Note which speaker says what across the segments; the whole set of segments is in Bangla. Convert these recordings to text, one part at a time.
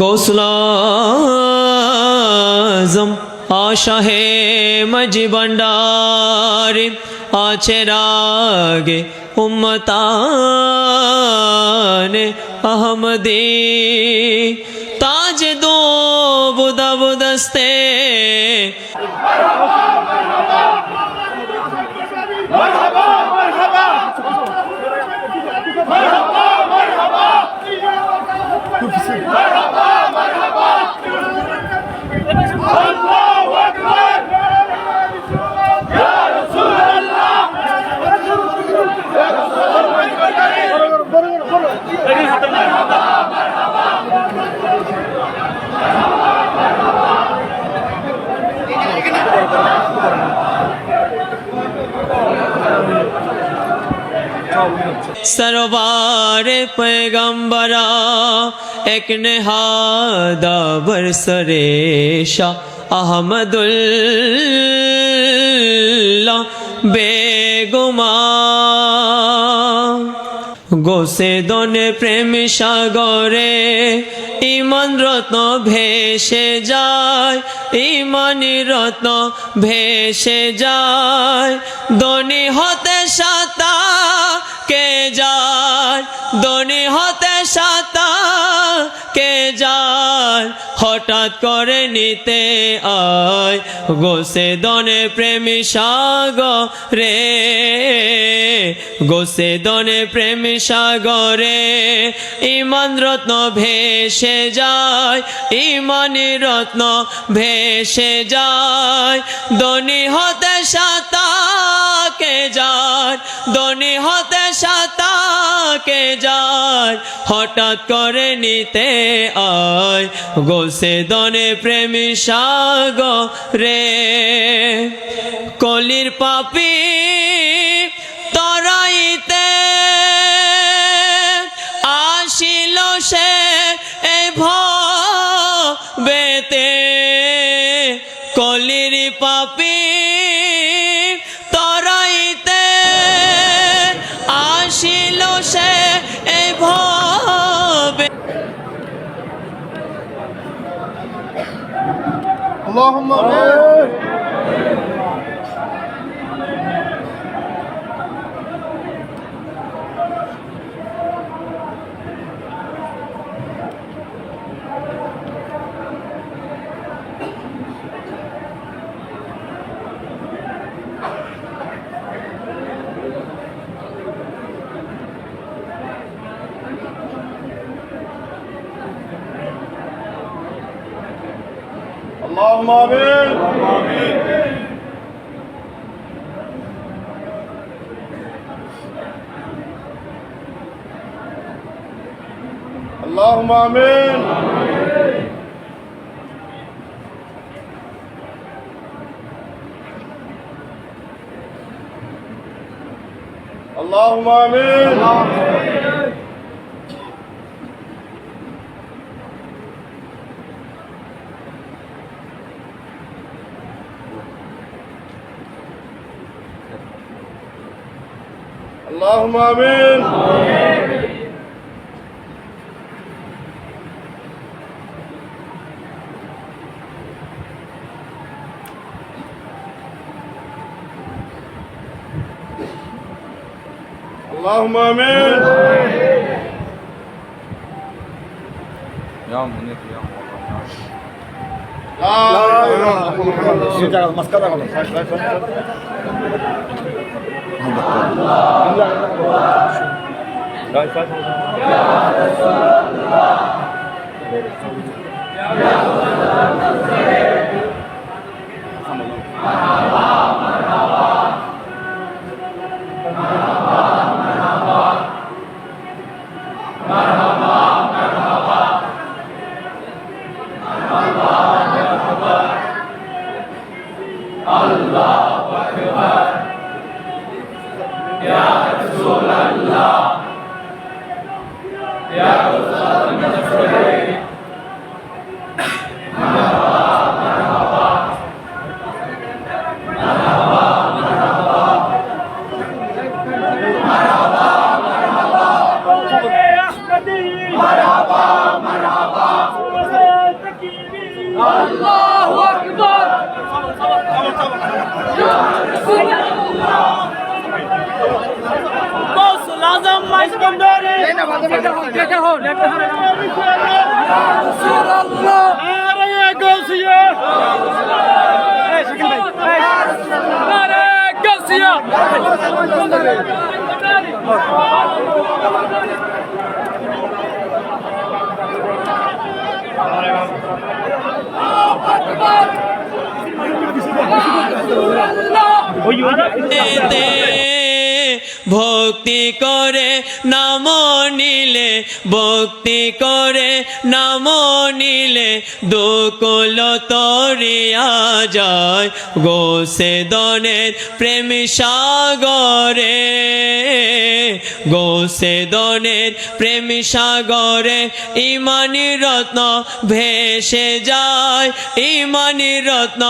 Speaker 1: गौसल आज़म आशाहे मजी भंडारी आछे रागे उम्मताने अहमदी ताज दो बुदा बुदस्ते सरवारे पैगंबरा एक नेहादा बरसरेशा अहमदुल्ला बेगुमा गोसे दोने प्रेम सागरे इमान रत्न भेसे जाय इमानी रत्न भेसे जाय दोनी होते साता के जाय दोनी होते साता के जाय हठाৎ करे निते आय गोसे दोने प्रेमी सागरे गोसे दोने प्रेमी सागरे इमान रत्न भेसे जाय इमानी रत्न भेसे जाय दोनी होते साता के जाय दोनी होते साता के जाय हठाৎ करे निते आय गोसे दोने प्रेमी सागरे कलिर पापी तराइते आशिल से ए भवेते कलिर पापी तराइते आशिल से ए भवे
Speaker 2: اللهم آمين اللهم آمين اللهم آمين اللهم آمين اللهم آمين اللهم آمين يا منير يا لا إله إلا
Speaker 1: এতে ভক্তি করে নাম নিলে, ভক্তি করে নাম নিলে দুকুল তরিয়া যায় গোসে দনের প্রেম সাগরে, গোসে দনের প্রেম সাগরে ইমানি রত্ন ভেসে যায়, ইমানি রত্ন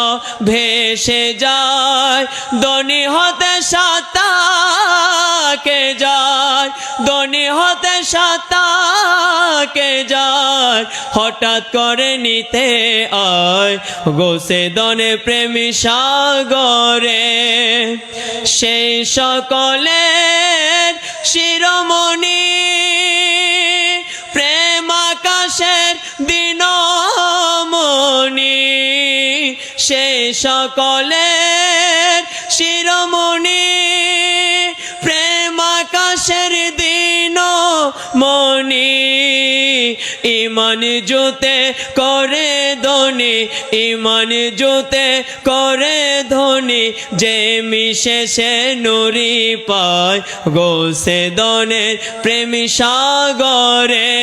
Speaker 1: ভেসে যায়। দনি হতে সাতাকে যায়, দনি হতে সাতাকে যায়, হঠাৎ করে নিতে আয় গোসে দনে প্রেমী সাগরে। সেই সকলের শিরোমণি প্রেম আকাশের দিনমণি, সেই সকলের শিরোমণি প্রেম আকাশের দিনমণি। ইমান জুতে করে ধনী, ইমান জুতে করে ধনী, যে মিশে সে নুরি পায় গোসে দনের প্রেমী সাগরে,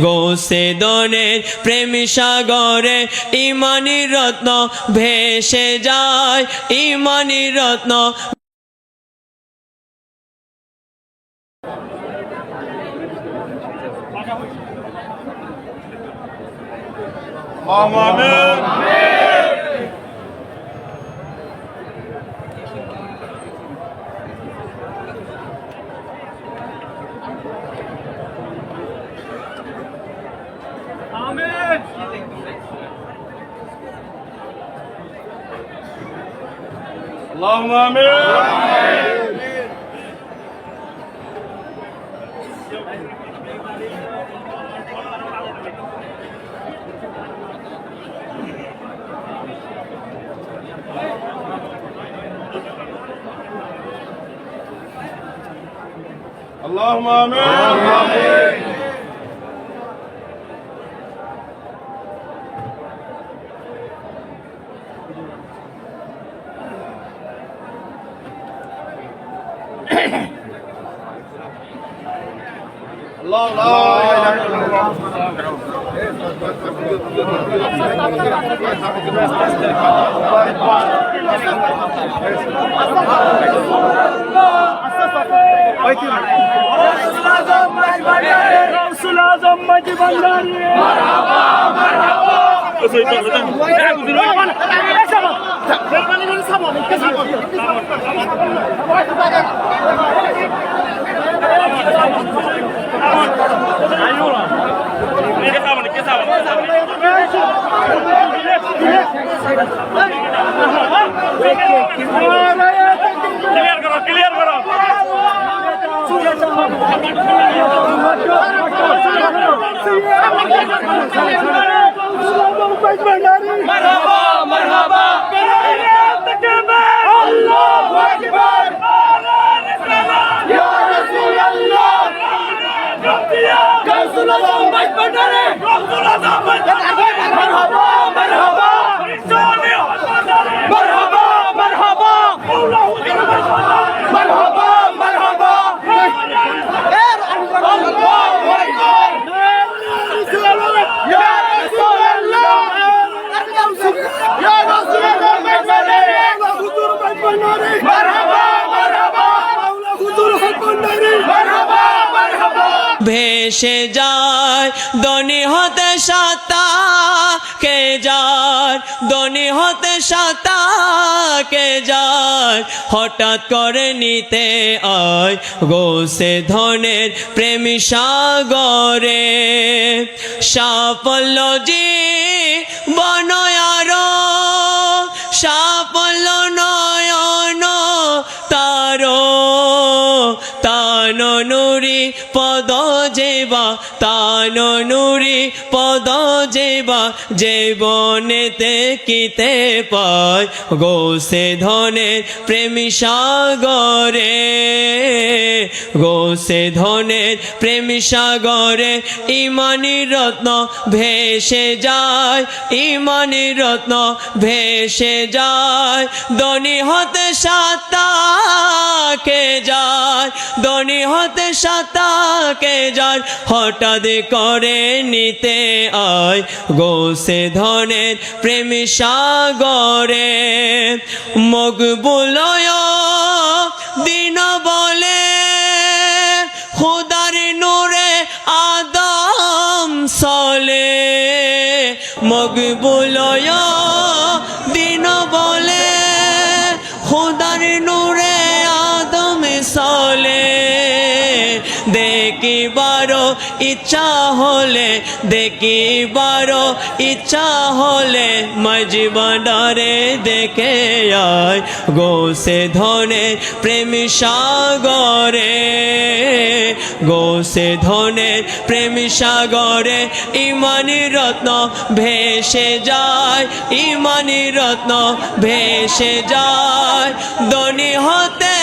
Speaker 1: গোসে দনের প্রেমী সাগরে ইমানি রত্ন ভেসে যায়, ইমানি রত্ন।
Speaker 2: اللهم آمين. اللهم آمين. اللهم آمين. الله لا إله إلا
Speaker 3: رسول اعظم مجدي بنداري مرحبا ক্লিয়ার করো مرحبا مرحبا الله اكبر يا رسول الله رسول الله رسول الله مرحبا مرحبا مرحبا مرحبا مرحبا مرحبا يا رسول الله يا رسول الله مرحبا مرحبا مرحبا مرحبا
Speaker 1: ভেসে যায় দনি হতে সাতাকে যায়, দনি হতে সাতাকে যায়, হঠাৎ করে নিতে আয় গোসে ধনের প্রেমী সাগরে। সাফল্য বনয়ার সাফল্য নয়ন তার তান নুরি পদ যেবা তান নুরি পদ যেবা জীবনেতে কিতে পায় গোসে ধনের প্রেমী সাগরে গোসে ধনের প্রেমী সাগরে ইমানি রত্ন ভেসে যায় ইমানি রত্ন ভেসে যায় ধনী হতে সাতাকে যায় ধনী হতে সাতাকে যায় হঠাৎ করে নিতে আয় গোসে ধনের প্রেমী সাগরে মকবুলয় দিন বলে খুদার নূরে আদম সলে মকবুলয় দিন বলে খুদার নূরে আদম সলে দেখিবারও ইচ্ছা হলে দেখিবারও ইচ্ছা হলে মজবন্ডারে দেখে আয় গোসে ধনের প্রেমী সাগরে গোসে ধনের প্রেমী সাগরে ইমানি রত্ন ভেসে যায় ইমানি রত্ন ভেসে যায় ধনী হতে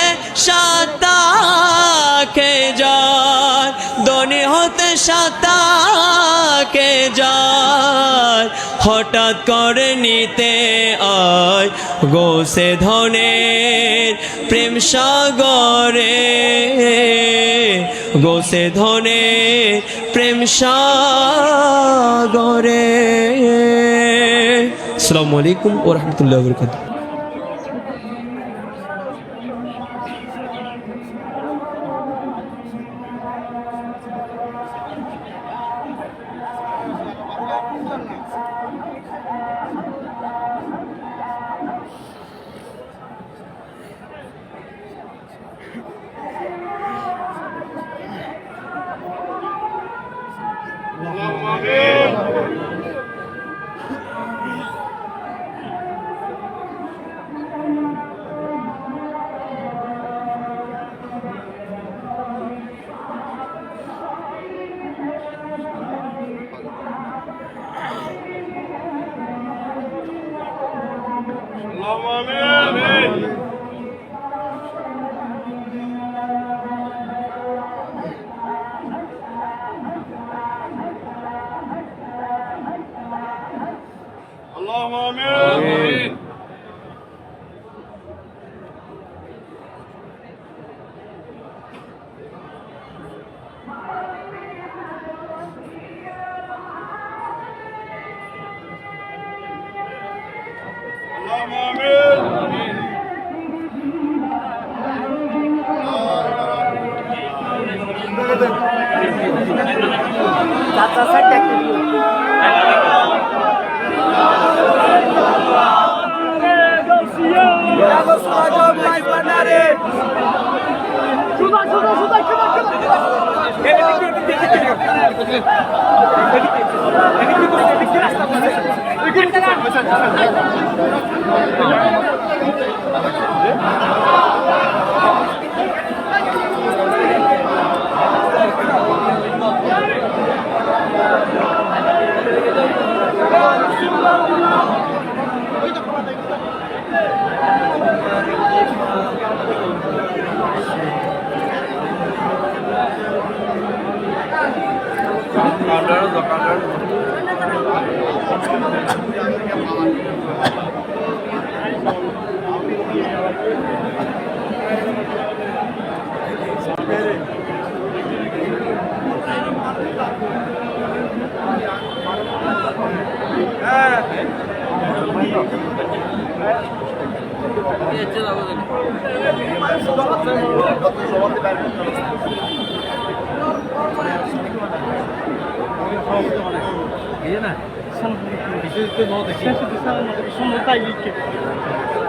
Speaker 1: সাতাকে যায় ধনী হতে সাতাকে যায় হঠাৎ করে নিতে আয় গোসে ধনের প্রেম সাগরে গোসে ধনের প্রেম সাগরে। আসসালামু আলাইকুম ওয়া রাহমাতুল্লাহি ওয়া বারাকাতুহু।
Speaker 2: اللهم آمين. اللهم آمين.
Speaker 3: Iya, nah, sana. Bisa itu mau deh. Saya sudah sana mau deh. Semua tahu ini.